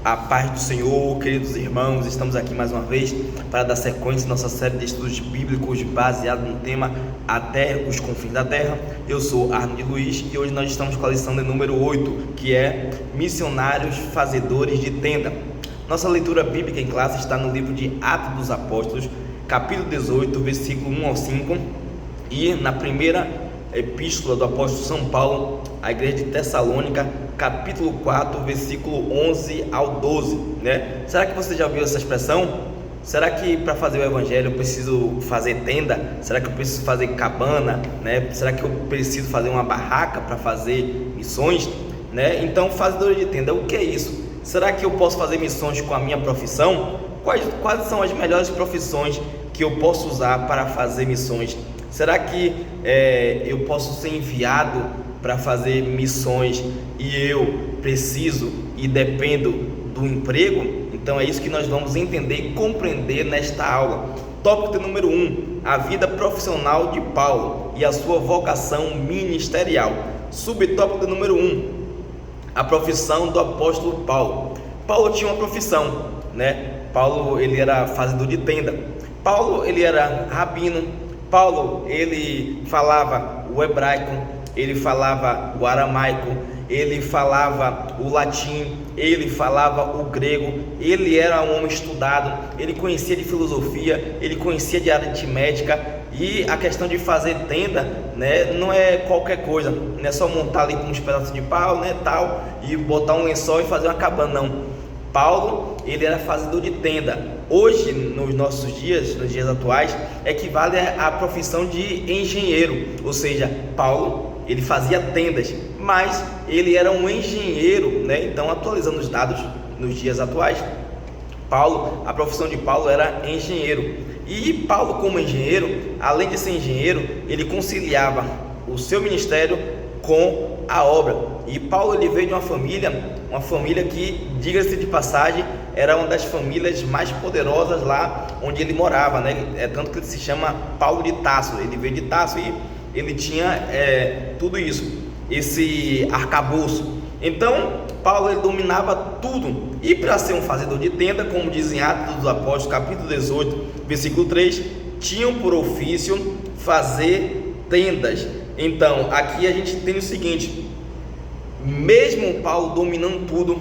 A paz do Senhor, queridos irmãos, estamos aqui mais uma vez para dar sequência à nossa série de estudos bíblicos baseado no tema Até os Confins da Terra. Eu sou Arnold Luiz e hoje nós estamos com a lição de número 8, que é Missionários Fazedores de Tenda. Nossa leitura bíblica em classe está no livro de Atos dos Apóstolos, capítulo 18, versículo 1 ao 5, e na primeira epístola do apóstolo São Paulo à igreja de Tessalônica, capítulo 4, versículo 11 ao 12, né? Será que você já ouviu essa expressão? Será que para fazer o evangelho eu preciso fazer tenda? Será que eu preciso fazer cabana, né? Será que eu preciso fazer uma barraca para fazer missões, né? Então, fazedor de tenda, o que é isso? Será que eu posso fazer missões com a minha profissão? Quais são as melhores profissões que eu posso usar para fazer missões? Será que eu posso ser enviado para fazer missões e eu preciso e dependo do emprego? Então é isso que nós vamos entender e compreender nesta aula. Tópico número 1, a vida profissional de Paulo e a sua vocação ministerial. Subtópico número 1, a profissão do apóstolo Paulo. Paulo tinha uma profissão, né? Paulo, ele era fazedor de tenda. Paulo, ele era rabino. Paulo, ele falava o hebraico, ele falava o aramaico, ele falava o latim, ele falava o grego. Ele era um homem estudado, ele conhecia de filosofia, ele conhecia de aritmética. E a questão de fazer tenda, né, não é qualquer coisa, não é só montar ali com uns pedaços de pau, né, tal, e botar um lençol e fazer uma cabana, não. Paulo, ele era fazedor de tenda. Hoje, nos nossos dias, nos dias atuais, equivale à profissão de engenheiro. Ou seja, Paulo, ele fazia tendas, mas ele era um engenheiro, né? Então, atualizando os dados nos dias atuais, a profissão de Paulo era engenheiro. E Paulo, como engenheiro, além de ser engenheiro, ele conciliava o seu ministério com a obra. E Paulo, ele veio de uma família que, diga-se de passagem, era uma das famílias mais poderosas lá onde ele morava, né? É tanto que ele se chama Paulo de Tarso. Ele veio de Tarso e ele tinha tudo isso, esse arcabouço. Então, Paulo, ele dominava tudo. E para ser um fazedor de tenda, como dizem Atos dos Apóstolos, capítulo 18, versículo 3, tinham por ofício fazer tendas. Então, aqui a gente tem o seguinte: mesmo Paulo dominando tudo,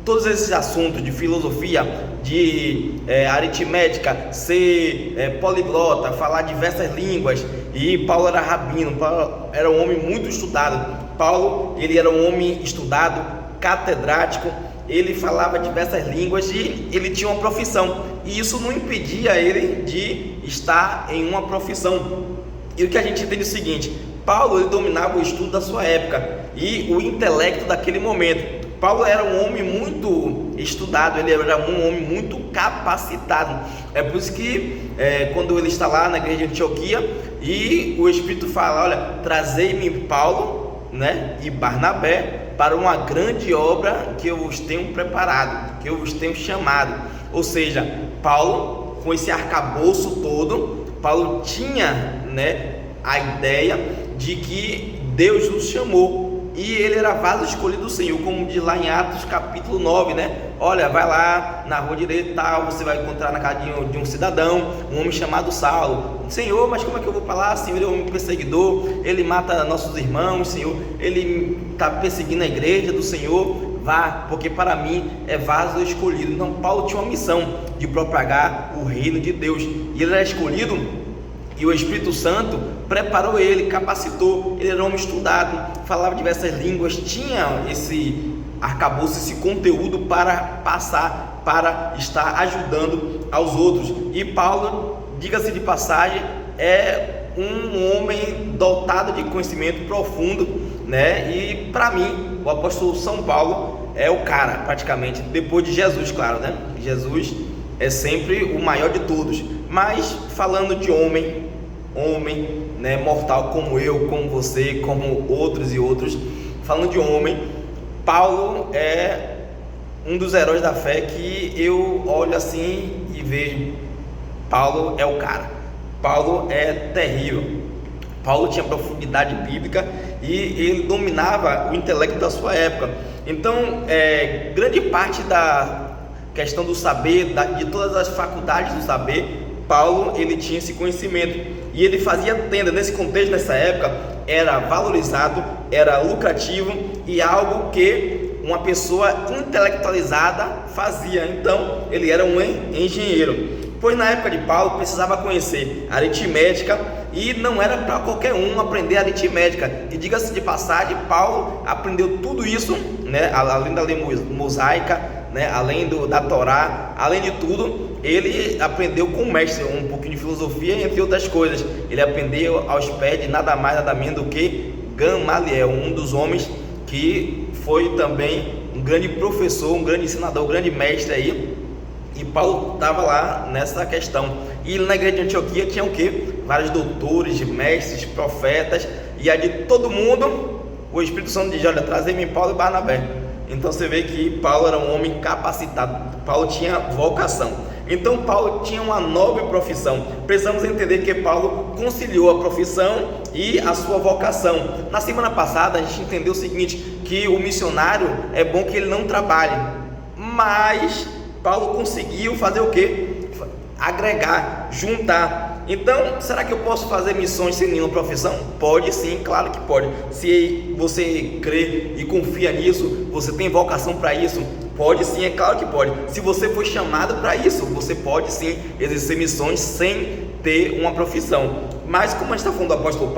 todos esses assuntos de filosofia, de aritmética, ser poliglota, falar diversas línguas, e Paulo era rabino, Paulo era um homem muito estudado. Paulo, ele era um homem estudado, catedrático, ele falava diversas línguas e ele tinha uma profissão, e isso não impedia ele de estar em uma profissão. E o que a gente entende é o seguinte: Paulo, ele dominava o estudo da sua época e o intelecto daquele momento. Paulo era um homem muito estudado, ele era um homem muito capacitado. É por isso que quando ele está lá na igreja de Antioquia e o Espírito fala: olha, trazei-me Paulo, né, e Barnabé para uma grande obra que eu vos tenho preparado, que eu vos tenho chamado. Ou seja, Paulo, com esse arcabouço todo, Paulo tinha, né, a ideia de que Deus nos chamou e ele era vaso escolhido do Senhor, como diz lá em Atos capítulo 9, né? Olha, vai lá na rua direita e tal, você vai encontrar na casa de um cidadão, um homem chamado Saulo. Senhor, mas como é que eu vou para lá? Senhor, ele é um perseguidor, ele mata nossos irmãos, Senhor, ele está perseguindo a igreja do Senhor. Vá, porque para mim é vaso escolhido. Então Paulo tinha uma missão de propagar o reino de Deus, e ele era escolhido. E o Espírito Santo preparou ele, capacitou. Ele era um homem estudado, falava diversas línguas, tinha esse arcabouço, esse conteúdo para passar, para estar ajudando aos outros. E Paulo, diga-se de passagem, é um homem dotado de conhecimento profundo, né? E para mim, o apóstolo São Paulo é o cara, praticamente, depois de Jesus, claro, né? Jesus é sempre o maior de todos. Mas falando de homem, né, mortal como eu, como você, como outros e outros, falando de homem, Paulo é um dos heróis da fé que eu olho assim e vejo: Paulo é o cara. Paulo é terrível. Paulo tinha profundidade bíblica e ele dominava o intelecto da sua época. Então, grande parte da questão do saber, de todas as faculdades do saber, Paulo ele tinha esse conhecimento e ele fazia tenda. Nesse contexto, nessa época, era valorizado, era lucrativo e algo que uma pessoa intelectualizada fazia. Então ele era um engenheiro, pois na época de Paulo precisava conhecer aritmética e não era para qualquer um aprender aritmética. E diga-se de passagem, Paulo aprendeu tudo isso, né, além da lei mosaica, né, além da Torá, além de tudo, ele aprendeu com o mestre um pouquinho de filosofia, entre outras coisas. Ele aprendeu aos pés de nada mais nada menos do que Gamaliel, um dos homens que foi também um grande professor, um grande ensinador, um grande mestre aí. E Paulo estava lá nessa questão. E na igreja de Antioquia tinha o quê? Vários doutores, mestres, profetas. E a de todo mundo, o Espírito Santo diz: olha, trazei-me Paulo e Barnabé. Então você vê que Paulo era um homem capacitado. Paulo tinha vocação. Então Paulo tinha uma nobre profissão. Precisamos entender que Paulo conciliou a profissão e a sua vocação. Na semana passada a gente entendeu o seguinte, que o missionário é bom que ele não trabalhe, mas Paulo conseguiu fazer o quê? Agregar, juntar. Então, será que eu posso fazer missões sem nenhuma profissão? Pode sim, claro que pode. Se você crê e confia nisso, você tem vocação para isso, pode sim, é claro que pode. Se você foi chamado para isso, você pode sim exercer missões sem ter uma profissão. Mas como a gente está falando do apóstolo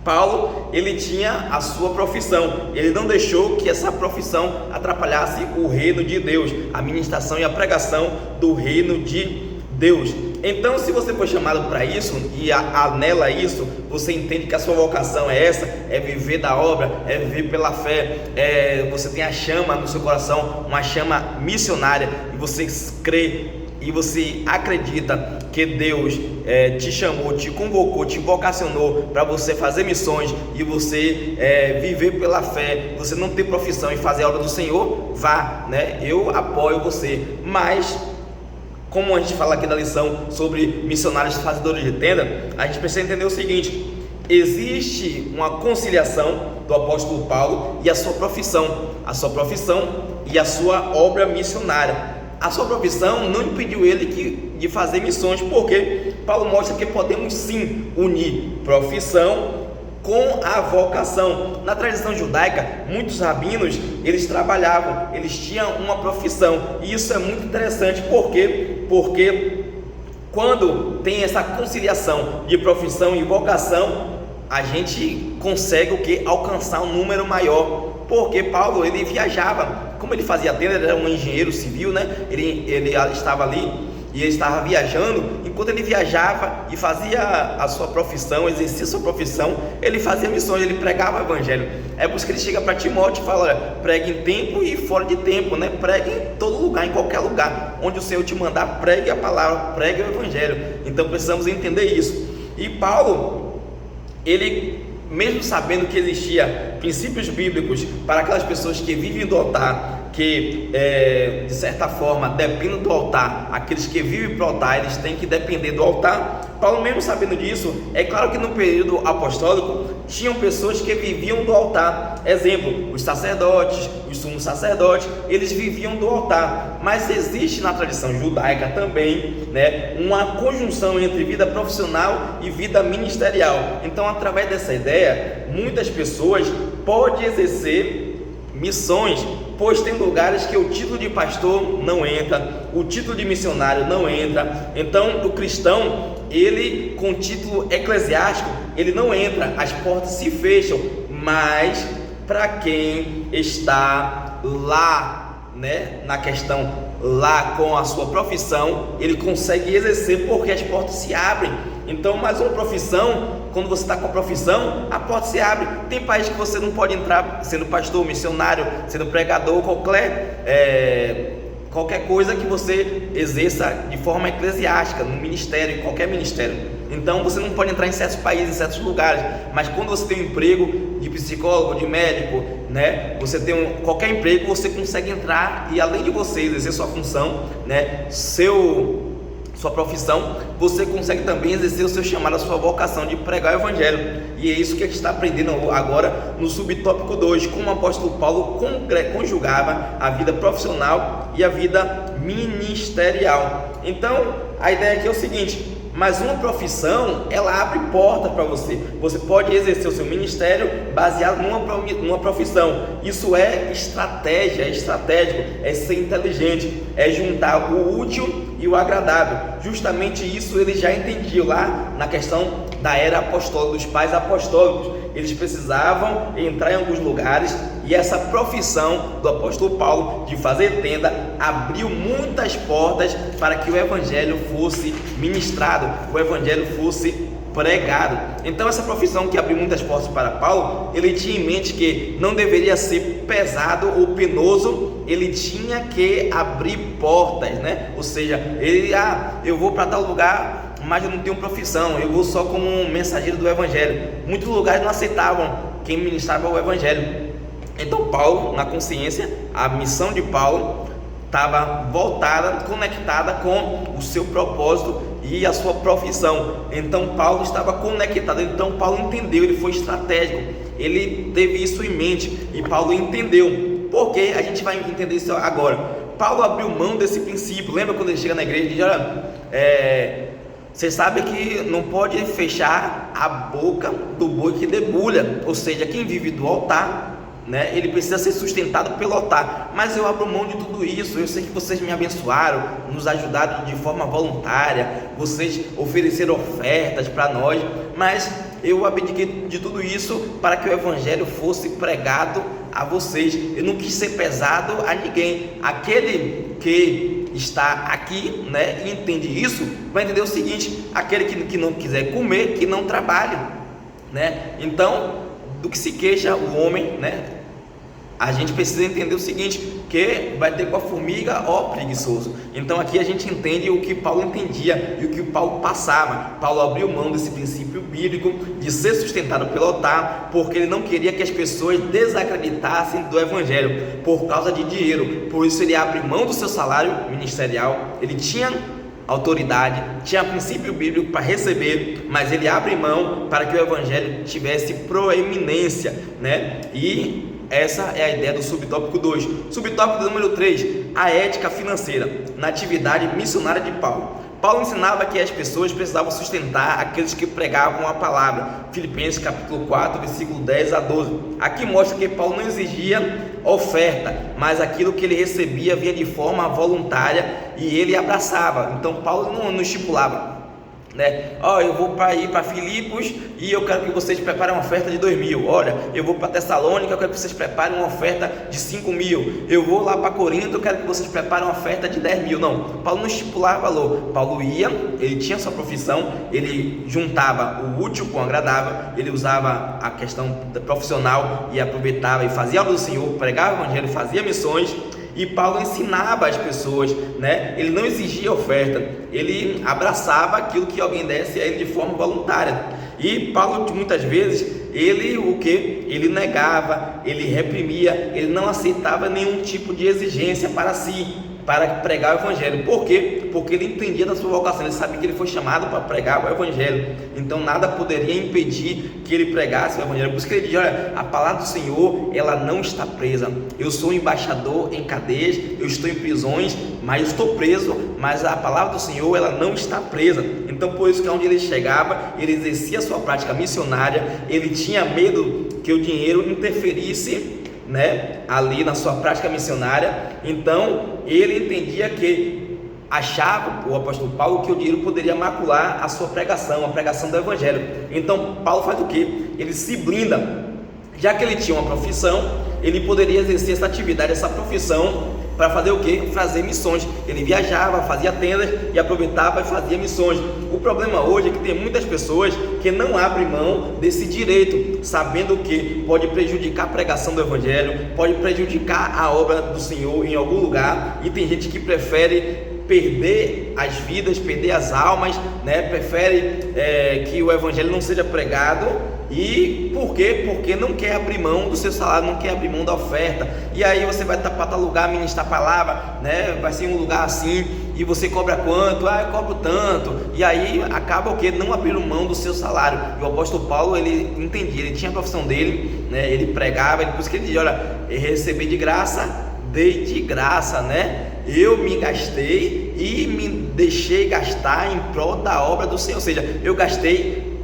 Paulo, ele tinha a sua profissão. Ele não deixou que essa profissão atrapalhasse o reino de Deus, a ministração e a pregação do reino de Deus. Então, se você foi chamado para isso e anela isso, você entende que a sua vocação é essa, é viver da obra, é viver pela fé, você tem a chama no seu coração, uma chama missionária, e você crê e você acredita que Deus te chamou, te convocou, te vocacionou para você fazer missões e você viver pela fé, você não ter profissão e fazer a obra do Senhor, vá, né? Eu apoio você. Mas como a gente fala aqui na lição sobre missionários fazedores de tenda, a gente precisa entender o seguinte: existe uma conciliação do apóstolo Paulo e a sua profissão e a sua obra missionária. A sua profissão não impediu ele de fazer missões, porque Paulo mostra que podemos sim unir profissão com a vocação. Na tradição judaica, muitos rabinos, eles trabalhavam, eles tinham uma profissão, e isso é muito interessante. Por quê? Porque quando tem essa conciliação de profissão e vocação, a gente consegue o que? Alcançar um número maior. Porque Paulo, ele viajava, como ele fazia tenda, ele era um engenheiro civil, né? Ele estava ali e ele estava viajando. Enquanto ele viajava e fazia a sua profissão, exercia a sua profissão, ele fazia missões, ele pregava o evangelho. É por isso que ele chega para Timóteo e fala: olha, pregue em tempo e fora de tempo, né? Pregue em todo lugar, em qualquer lugar onde o Senhor te mandar, pregue a palavra, pregue o evangelho. Então precisamos entender isso. E Paulo, ele, mesmo sabendo que existia princípios bíblicos para aquelas pessoas que vivem do altar, que de certa forma dependem do altar, aqueles que vivem para o altar, eles têm que depender do altar. Paulo, mesmo sabendo disso, é claro que no período apostólico tinham pessoas que viviam do altar. Exemplo, os sacerdotes, os sumos sacerdotes, eles viviam do altar. Mas existe na tradição judaica também, né, uma conjunção entre vida profissional e vida ministerial. Então, através dessa ideia, muitas pessoas podem exercer missões, pois tem lugares que o título de pastor não entra, o título de missionário não entra. Então o cristão, ele com título eclesiástico, ele não entra, as portas se fecham. Mas para quem está lá, né, na questão lá com a sua profissão, ele consegue exercer, porque as portas se abrem. Então, mais uma profissão, quando você está com a profissão, a porta se abre. Tem país que você não pode entrar sendo pastor, missionário, sendo pregador, qualquer coisa que você exerça de forma eclesiástica, no ministério, em qualquer ministério. Então você não pode entrar em certos países, em certos lugares. Mas quando você tem um emprego de psicólogo, de médico, né, você tem qualquer emprego, você consegue entrar, e além de você exercer sua função, né, sua profissão, você consegue também exercer o seu chamado, a sua vocação de pregar o Evangelho. E é isso que a gente está aprendendo agora no subtópico 2, como o apóstolo Paulo conjugava a vida profissional e a vida ministerial. Então, a ideia aqui é o seguinte: mas uma profissão, ela abre porta para você. Você pode exercer o seu ministério baseado numa profissão. Isso é estratégia, é estratégico, é ser inteligente, é juntar o útil e o agradável. Justamente isso eles já entendiam lá na questão da era apostólica, dos pais apostólicos. Eles precisavam entrar em alguns lugares, e essa profissão do apóstolo Paulo de fazer tenda abriu muitas portas para que o evangelho fosse ministrado, o evangelho fosse pregado. Então essa profissão que abriu muitas portas para Paulo, ele tinha em mente que não deveria ser pesado ou penoso, ele tinha que abrir portas, né? Ou seja, ele, eu vou para tal lugar, mas eu não tenho profissão, eu vou só como um mensageiro do evangelho. Muitos lugares não aceitavam quem ministrava o evangelho. Então Paulo, na consciência, a missão de Paulo estava voltada, conectada com o seu propósito e a sua profissão. Então Paulo estava conectado. Então Paulo entendeu, ele foi estratégico, ele teve isso em mente, e Paulo entendeu. Porque a gente vai entender isso agora. Paulo abriu mão desse princípio. Lembra quando ele chega na igreja e diz: olha, você sabe que não pode fechar a boca do boi que debulha. Ou seja, quem vive do altar, né, ele precisa ser sustentado pelo altar. Mas eu abro mão de tudo isso. Eu sei que vocês me abençoaram, nos ajudaram de forma voluntária, vocês ofereceram ofertas para nós, mas eu abdiquei de tudo isso para que o evangelho fosse pregado a vocês. Eu não quis ser pesado a ninguém. Aquele que está aqui, né, e entende isso, vai entender o seguinte: aquele que não quiser comer, que não trabalhe, né? Então, do que se queixa o homem, né? A gente precisa entender o seguinte, que vai ter com a formiga, ó preguiçoso. Então aqui a gente entende o que Paulo entendia e o que Paulo passava. Paulo abriu mão desse princípio bíblico de ser sustentado pelo altar, porque ele não queria que as pessoas desacreditassem do evangelho por causa de dinheiro. Por isso ele abre mão do seu salário ministerial. Ele tinha autoridade, tinha princípio bíblico para receber, mas ele abre mão para que o evangelho tivesse proeminência, né? E essa é a ideia do subtópico 2. Subtópico número 3, a ética financeira na atividade missionária de Paulo. Paulo ensinava que as pessoas precisavam sustentar aqueles que pregavam a palavra. Filipenses capítulo 4, versículo 10 a 12. Aqui mostra que Paulo não exigia oferta, mas aquilo que ele recebia vinha de forma voluntária e ele abraçava. Então Paulo não estipulava, né? Eu vou para ir para Filipos e eu quero que vocês preparem uma oferta de 2.000. Olha, eu vou para Tessalônica, eu quero que vocês preparem uma oferta de 5.000. Eu vou lá para Corinto, eu quero que vocês preparem uma oferta de 10.000. Não, Paulo não estipulava valor. Paulo ia, ele tinha sua profissão, ele juntava o útil com o agradável, ele usava a questão profissional e aproveitava e fazia a obra do Senhor, pregava o evangelho, fazia missões. E Paulo ensinava as pessoas, né? Ele não exigia oferta, ele abraçava aquilo que alguém desse a ele de forma voluntária. E Paulo, muitas vezes, ele negava, ele reprimia, ele não aceitava nenhum tipo de exigência para si, para pregar o evangelho. Por quê? Porque ele entendia da sua vocação, ele sabia que ele foi chamado para pregar o evangelho. Então nada poderia impedir que ele pregasse o evangelho. Por isso que ele diz: olha, a palavra do Senhor, ela não está presa. Eu sou embaixador em cadeias, eu estou em prisões, mas eu estou preso, mas a palavra do Senhor, ela não está presa. Então por isso que onde ele chegava, ele exercia a sua prática missionária, ele tinha medo que o dinheiro interferisse, né, ali na sua prática missionária. Então ele entendia que achava, o apóstolo Paulo, que o dinheiro poderia macular a sua pregação, a pregação do evangelho. Então Paulo faz o que? Ele se blinda. Já que ele tinha uma profissão, ele poderia exercer essa atividade, essa profissão, para fazer o que? Fazer missões. Ele viajava, fazia tendas e aproveitava e fazia missões. O problema hoje é que tem muitas pessoas que não abrem mão desse direito, sabendo que pode prejudicar a pregação do evangelho, pode prejudicar a obra do Senhor em algum lugar, e tem gente que prefere perder as vidas, perder as almas, né? Prefere que o evangelho não seja pregado E por quê? Porque não quer abrir mão do seu salário, não quer abrir mão da oferta. E aí você vai para tal lugar ministrar a palavra, né? Vai ser um lugar assim, e você cobra quanto? Eu cobro tanto. E aí acaba o quê? Não abrindo mão do seu salário. E o apóstolo Paulo, ele entendia, ele tinha a profissão dele, né? Ele pregava, por isso que ele dizia, olha, recebi de graça, dei de graça, né? Eu me gastei e me deixei gastar em prol da obra do Senhor. Ou seja, eu gastei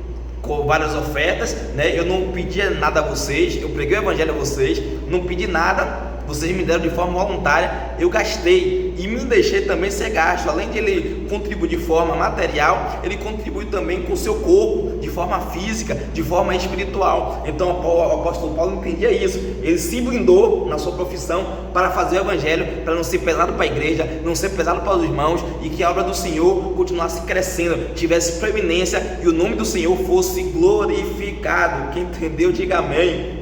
com várias ofertas, né? Eu não pedia nada a vocês, eu preguei o evangelho a vocês, não pedi nada, vocês me deram de forma voluntária, eu gastei e me deixei também ser gasto. Além de ele contribuir de forma material, ele contribui também com o seu corpo, de forma física, de forma espiritual. Então o apóstolo Paulo entendia isso, ele se blindou na sua profissão para fazer o evangelho, para não ser pesado para a igreja, não ser pesado para os irmãos, e que a obra do Senhor continuasse crescendo, tivesse preeminência e o nome do Senhor fosse glorificado. Quem entendeu, diga amém.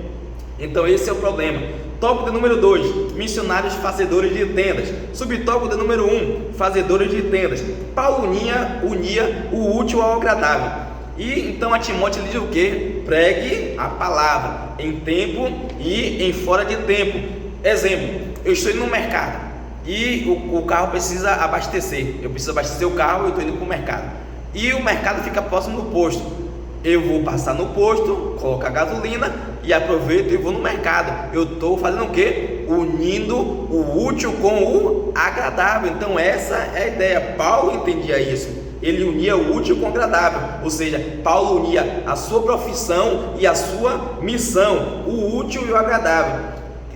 Então esse é o problema. Tópico de número 2, missionários fazedores de tendas. Subtópico de número 1, fazedores de tendas. Paulo unia o útil ao agradável. E então a Timóteo diz o que? Pregue a palavra em tempo e em fora de tempo. Exemplo, eu estou indo no mercado e o carro precisa abastecer. Eu preciso abastecer o carro e eu estou indo para o mercado. E o mercado fica próximo do posto. Eu vou passar no posto, colocar gasolina e aproveito e vou no mercado. Eu estou fazendo o que? Unindo o útil com o agradável. Então essa é a ideia. Paulo entendia isso. Ele unia o útil com o agradável. Ou seja, Paulo unia a sua profissão e a sua missão, o útil e o agradável.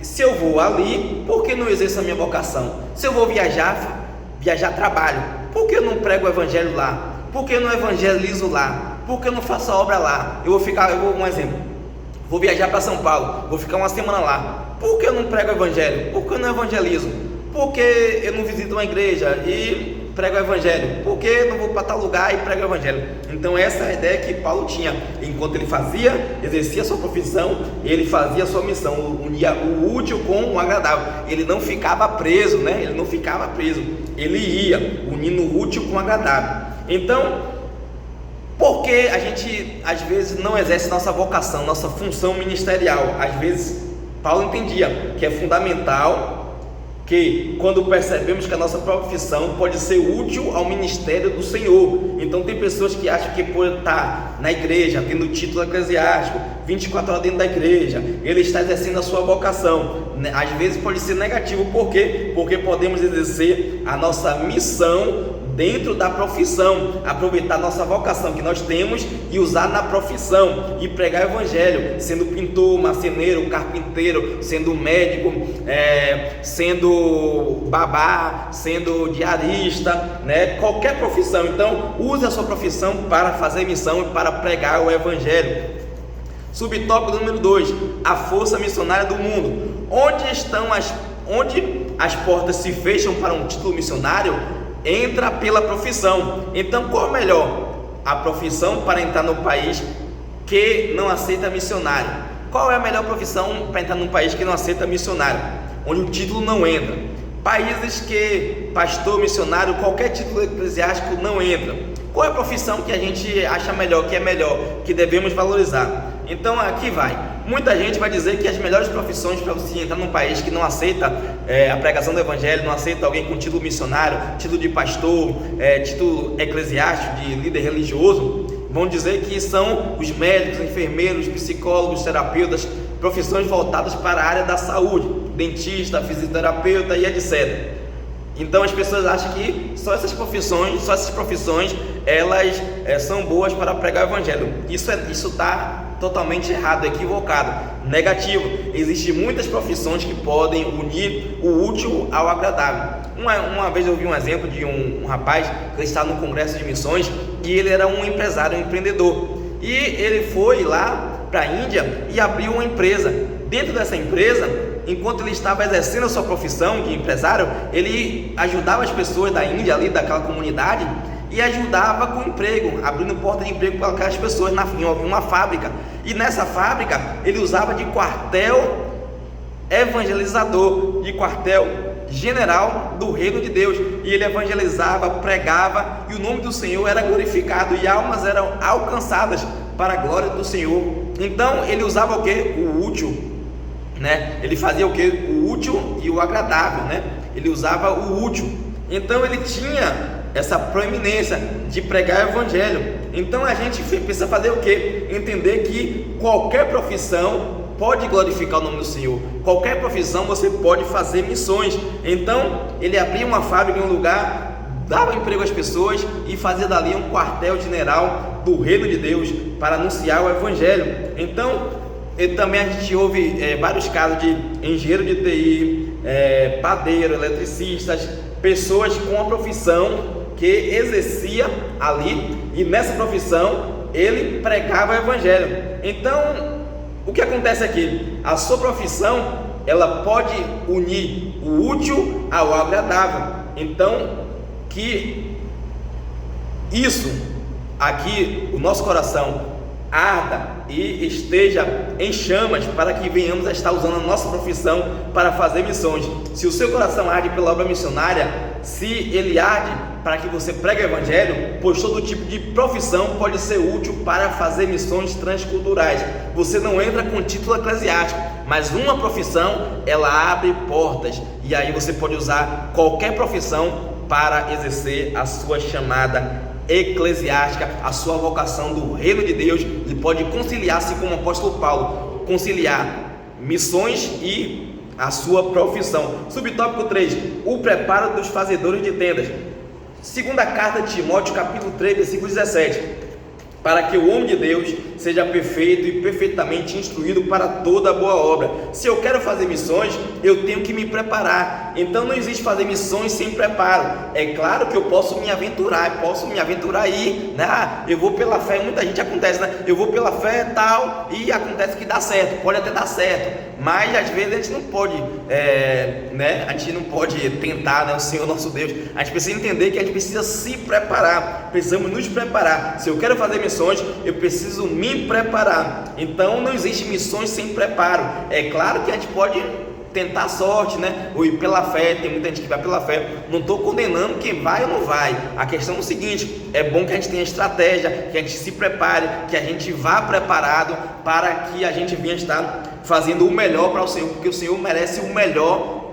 Se eu vou ali, por que não exerço a minha vocação? Se eu vou viajar trabalho, por que eu não prego o evangelho lá? Por que eu não evangelizo lá? Por que eu não faço a obra lá? Um exemplo, vou viajar para São Paulo, vou ficar uma semana lá. Por que eu não prego o evangelho? Por que eu não evangelizo? Por que eu não visito uma igreja e prego o evangelho? Por que eu não vou para tal lugar e prego o evangelho? Então essa é a ideia que Paulo tinha. Enquanto ele exercia a sua profissão, ele fazia a sua missão, unia o útil com o agradável. Ele não ficava preso, né? Ele ia unindo o útil com o agradável. Então, por que a gente às vezes não exerce nossa vocação, nossa função ministerial? Às vezes Paulo entendia que é fundamental que, quando percebemos que a nossa profissão pode ser útil ao ministério do Senhor. Então tem pessoas que acham que por estar na igreja, tendo título eclesiástico, 24 horas dentro da igreja, ele está exercendo a sua vocação. Às vezes pode ser negativo. Por quê? Porque podemos exercer a nossa missão dentro da profissão, aproveitar nossa vocação que nós temos e usar na profissão e pregar o evangelho, sendo pintor, marceneiro, carpinteiro, sendo médico, sendo babá, sendo diarista, né? Qualquer profissão. Então use a sua profissão para fazer missão e para pregar o evangelho. Subtópico número 2, a força missionária do mundo. Onde as portas se fecham para um título missionário, entra pela profissão. Então qual é melhor? A profissão para entrar no país que não aceita missionário. Qual é a melhor profissão para entrar num país que não aceita missionário? Onde o título não entra. Países que pastor, missionário, qualquer título eclesiástico não entra. Qual é a profissão que a gente acha melhor, que é melhor, que devemos valorizar? Então aqui vai. Muita gente vai dizer que as melhores profissões para você entrar num país que não aceita a pregação do evangelho, não aceita alguém com título missionário, título de pastor, título eclesiástico, de líder religioso, vão dizer que são os médicos, enfermeiros, psicólogos, terapeutas, profissões voltadas para a área da saúde, dentista, fisioterapeuta e etc. Então as pessoas acham que só essas profissões elas são boas para pregar o evangelho. Isso está totalmente errado, equivocado, negativo. Existem muitas profissões que podem unir o útil ao agradável. Uma vez eu vi um exemplo de um rapaz que estava no congresso de missões e ele era um empresário, um empreendedor, e ele foi lá para a Índia e abriu uma empresa. Dentro dessa empresa, enquanto ele estava exercendo a sua profissão de empresário, ele ajudava as pessoas da Índia, ali daquela comunidade, e ajudava com emprego, abrindo porta de emprego para aquelas pessoas em uma fábrica. E nessa fábrica ele usava de quartel evangelizador, de quartel general do reino de Deus, e ele evangelizava, pregava, e o nome do Senhor era glorificado, e almas eram alcançadas para a glória do Senhor Então ele usava o que? O útil, né? Ele fazia o que? O útil e o agradável, né? Ele usava o útil. Então ele tinha essa proeminência de pregar o evangelho. Então a gente precisa fazer o que? Entender que qualquer profissão pode glorificar o nome do Senhor. Qualquer profissão você pode fazer missões. Então ele abria uma fábrica em um lugar, dava emprego às pessoas e fazia dali um quartel-general do reino de Deus para anunciar o evangelho. Então também a gente ouve vários casos de engenheiro de TI, padeiro, eletricistas, pessoas com a profissão que exercia ali, e nessa profissão ele pregava o evangelho. Então o que acontece aqui? A sua profissão, ela pode unir o útil ao agradável. Então que isso aqui, o nosso coração arda e esteja em chamas para que venhamos a estar usando a nossa profissão para fazer missões. Se o seu coração arde pela obra missionária, se ele arde para que você pregue o evangelho, pois todo tipo de profissão pode ser útil para fazer missões transculturais. Você não entra com título eclesiástico, mas uma profissão, ela abre portas, e aí você pode usar qualquer profissão para exercer a sua chamada eclesiástica, a sua vocação do reino de Deus. Ele pode conciliar, assim como o apóstolo Paulo, conciliar missões e a sua profissão. Subtópico 3, o preparo dos fazedores de tendas. Segunda carta de Timóteo, capítulo 3, versículo 17: para que o homem de Deus seja perfeito e perfeitamente instruído para toda boa obra. Se eu quero fazer missões, eu tenho que me preparar. Então não existe fazer missões sem preparo. É claro que eu posso me aventurar, aí, né? Eu vou pela fé, muita gente acontece, né? Eu vou pela fé tal, e acontece que dá certo, pode até dar certo, mas às vezes a gente não pode, né? A gente não pode tentar, né? O Senhor nosso Deus. A gente precisa entender que a gente precisa se preparar, precisamos nos preparar. Se eu quero fazer missões, eu preciso me preparar. Então não existe missões sem preparo. É claro que a gente pode tentar a sorte, né? Ou ir pela fé. Tem muita gente que vai pela fé. Não estou condenando quem vai ou não vai. A questão é o seguinte: é bom que a gente tenha estratégia, que a gente se prepare, que a gente vá preparado para que a gente venha estar fazendo o melhor para o Senhor, porque o Senhor merece o melhor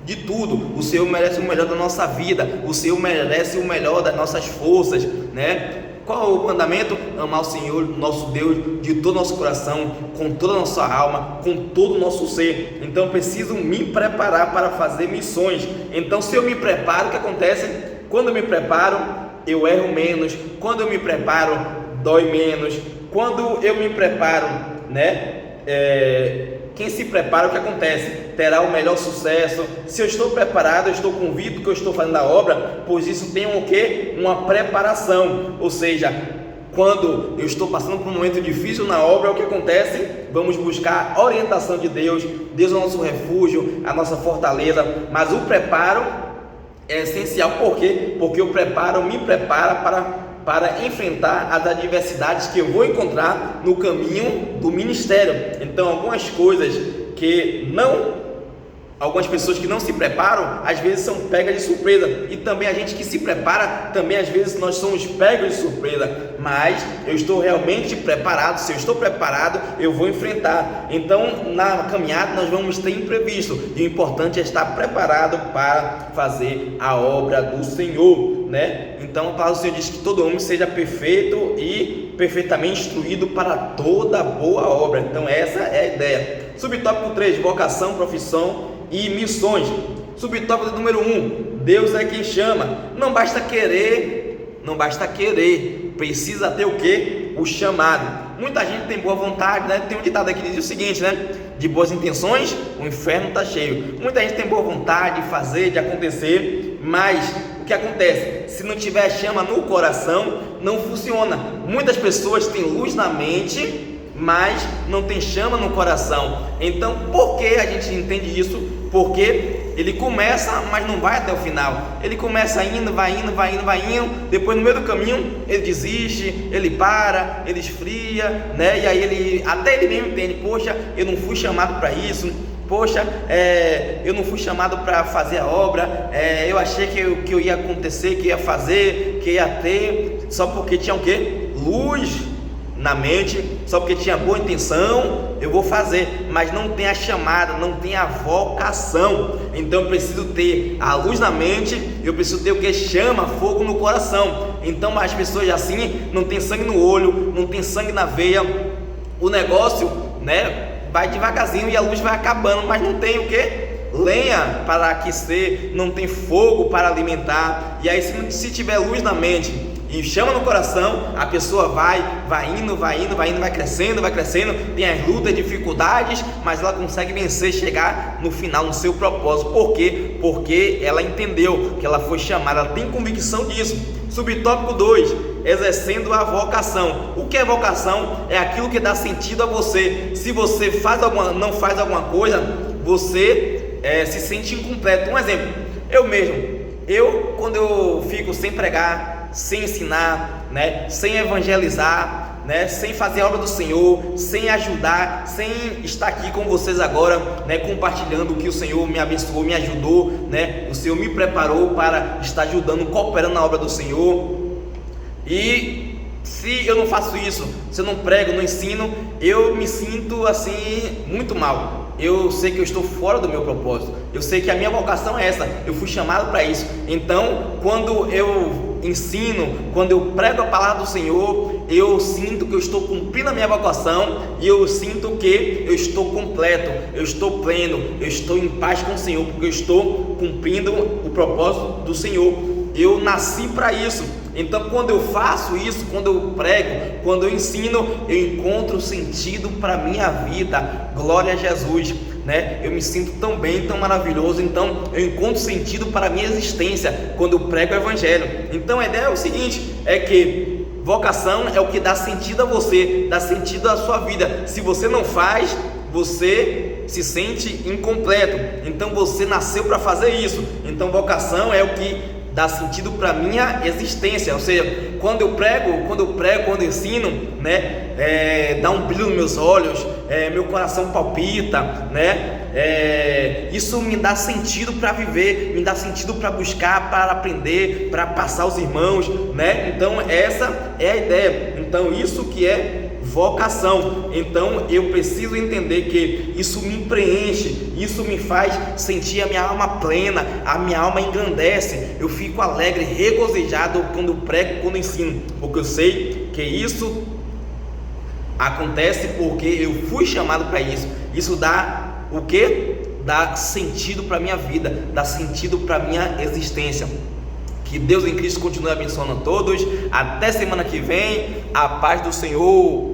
de tudo. O Senhor merece o melhor da nossa vida. O Senhor merece o melhor das nossas forças, né? Qual é o mandamento? Amar o Senhor, nosso Deus, de todo o nosso coração, com toda a nossa alma, com todo o nosso ser. Então preciso me preparar para fazer missões. Então se eu me preparo, o que acontece? Quando eu me preparo, eu erro menos. Quando eu me preparo, dói menos. Quando eu me preparo, né? Quem se prepara, o que acontece? Terá o melhor sucesso. Se eu estou preparado, eu estou convicto que eu estou fazendo a obra, pois isso tem o quê? Uma preparação. Ou seja, quando eu estou passando por um momento difícil na obra, o que acontece? Vamos buscar a orientação de Deus. Deus é o nosso refúgio, a nossa fortaleza. Mas o preparo é essencial. Por quê? Porque o preparo me prepara para enfrentar as adversidades que eu vou encontrar no caminho do ministério. Então algumas coisas que algumas pessoas que não se preparam, às vezes são pegas de surpresa, e também a gente que se prepara, também às vezes nós somos pegos de surpresa, mas eu estou realmente preparado. Se eu estou preparado, eu vou enfrentar. Então na caminhada nós vamos ter imprevisto, e o importante é estar preparado para fazer a obra do Senhor, né? Então a palavra do Senhor diz que todo homem seja perfeito e perfeitamente instruído para toda boa obra. Então essa é a ideia. Subtópico 3, vocação, profissão e missões. Subtópico número 1, Deus é quem chama. Não basta querer, precisa ter o que? O chamado. Muita gente tem boa vontade, né? Tem um ditado aqui que diz o seguinte, né? De boas intenções, o inferno está cheio. Muita gente tem boa vontade de fazer, de acontecer, mas o que acontece? Se não tiver chama no coração, não funciona. Muitas pessoas têm luz na mente, mas não tem chama no coração. Então, por que a gente entende isso? Porque ele começa, mas não vai até o final. Ele começa indo, vai indo. Depois, no meio do caminho, ele desiste, ele para, ele esfria, né? E aí até ele mesmo entende: poxa, eu não fui chamado para isso. Poxa, eu não fui chamado para fazer a obra. Eu achei que eu ia acontecer, que ia fazer, que ia ter, só porque tinha o quê? Luz na mente, só porque tinha boa intenção, eu vou fazer, mas não tem a chamada, não tem a vocação. Então eu preciso ter a luz na mente, eu preciso ter o que chama fogo no coração. Então as pessoas assim não tem sangue no olho, não tem sangue na veia, o negócio, vai devagarzinho e a luz vai acabando, mas não tem o que? Lenha para aquecer, não tem fogo para alimentar. E aí se tiver luz na mente e chama no coração, a pessoa vai indo, vai crescendo, tem as lutas, dificuldades, mas ela consegue vencer, chegar no final, no seu propósito. Por quê? Porque ela entendeu que ela foi chamada, ela tem convicção disso. Subtópico 2, exercendo a vocação. O que é vocação? É aquilo que dá sentido a você. Se você não faz alguma coisa, você se sente incompleto. Um exemplo, eu quando eu fico sem pregar, sem ensinar, sem evangelizar, sem fazer a obra do Senhor, sem ajudar, sem estar aqui com vocês agora, compartilhando o que o Senhor me abençoou, me ajudou, o Senhor me preparou para estar ajudando, cooperando na obra do Senhor. E se eu não faço isso, se eu não prego, não ensino, eu me sinto assim muito mal. Eu sei que eu estou fora do meu propósito, eu sei que a minha vocação é essa, eu fui chamado para isso. Então quando eu ensino, quando eu prego a palavra do Senhor, eu sinto que eu estou cumprindo a minha vocação, e eu sinto que eu estou completo, eu estou pleno, eu estou em paz com o Senhor, porque eu estou cumprindo o propósito do Senhor. Eu nasci para isso. Então quando eu faço isso, quando eu prego, quando eu ensino, eu encontro sentido para a minha vida. Glória a Jesus, eu me sinto tão bem, tão maravilhoso. Então eu encontro sentido para a minha existência quando eu prego o evangelho. Então a ideia é o seguinte, é que vocação é o que dá sentido a você, dá sentido à sua vida. Se você não faz, você se sente incompleto. Então você nasceu para fazer isso. Então vocação é o que dá sentido para minha existência. Ou seja, quando eu prego, quando eu ensino, dá um brilho nos meus olhos, meu coração palpita, isso me dá sentido para viver, me dá sentido para buscar, para aprender, para passar aos irmãos, Então essa é a ideia. Então isso que é vocação. Então eu preciso entender que isso me preenche, isso me faz sentir a minha alma plena, a minha alma engrandece, eu fico alegre, regozijado quando prego, quando ensino, porque eu sei que isso acontece porque eu fui chamado para isso. Isso dá o que? Dá sentido para a minha vida, dá sentido para a minha existência. Que Deus em Cristo continue abençoando a todos. Até semana que vem. A paz do Senhor.